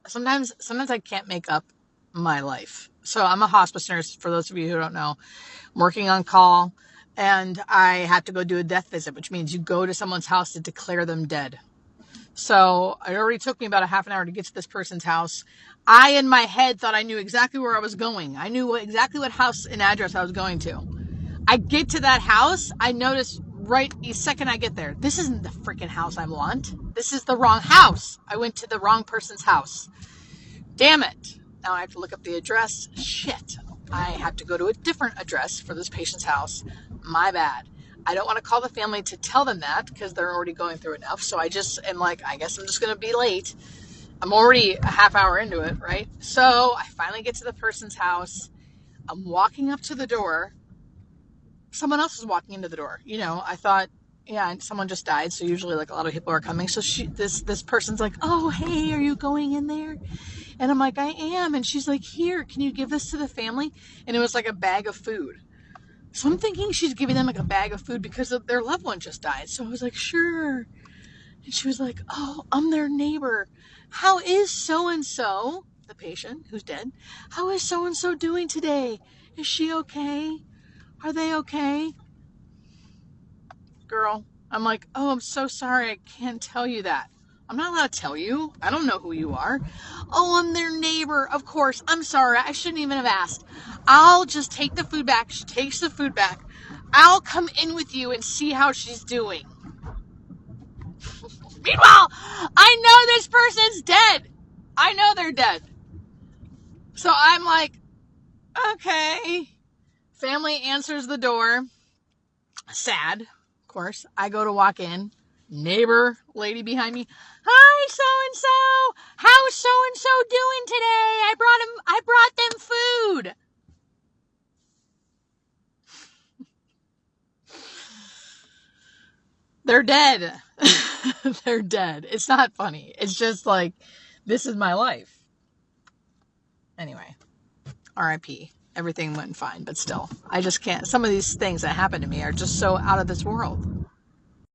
sometimes I can't make up my life. So I'm a hospice nurse, for those of you who don't know. I'm working on call, and I have to go do a death visit, which means you go to someone's house to declare them dead. So it already took me about a half an hour to get to this person's house. I, in my head, thought I knew exactly where I was going. I knew exactly what house and address I was going to. I get to that house. I notice right the second I get there, this isn't the freaking house I want. This is the wrong house. I went to the wrong person's house. Damn it. Now I have to look up the address. Shit. I have to go to a different address for this patient's house. My bad. I don't want to call the family to tell them that because they're already going through enough. So I just am like, I guess I'm just going to be late. I'm already a half hour into it, right? So I finally get to the person's house. I'm walking up to the door. Someone else is walking into the door. I thought, yeah, someone just died. So usually like a lot of people are coming. So this person's like, oh, hey, are you going in there? And I'm like, I am. And she's like, here, can you give this to the family? And it was like a bag of food. So I'm thinking she's giving them like a bag of food because their loved one just died. So I was like, sure. And she was like, oh, I'm their neighbor. How is so-and-so, the patient who's dead, how is so-and-so doing today? Is she okay? Are they okay? Girl, I'm like, oh, I'm so sorry. I can't tell you that. I'm not allowed to tell you. I don't know who you are. Oh, I'm their neighbor. Of course. I'm sorry. I shouldn't even have asked. I'll just take the food back. She takes the food back. I'll come in with you and see how she's doing. Meanwhile, I know this person's dead. I know they're dead. So I'm like, okay. Family answers the door. Sad, of course. I go to walk in. Neighbor lady behind me. Hi, so-and-so. How's so-and-so doing today? I brought them food. They're dead. They're dead. It's not funny. It's just like, this is my life. Anyway, RIP. Everything went fine, but still, I just can't. Some of these things that happen to me are just so out of this world.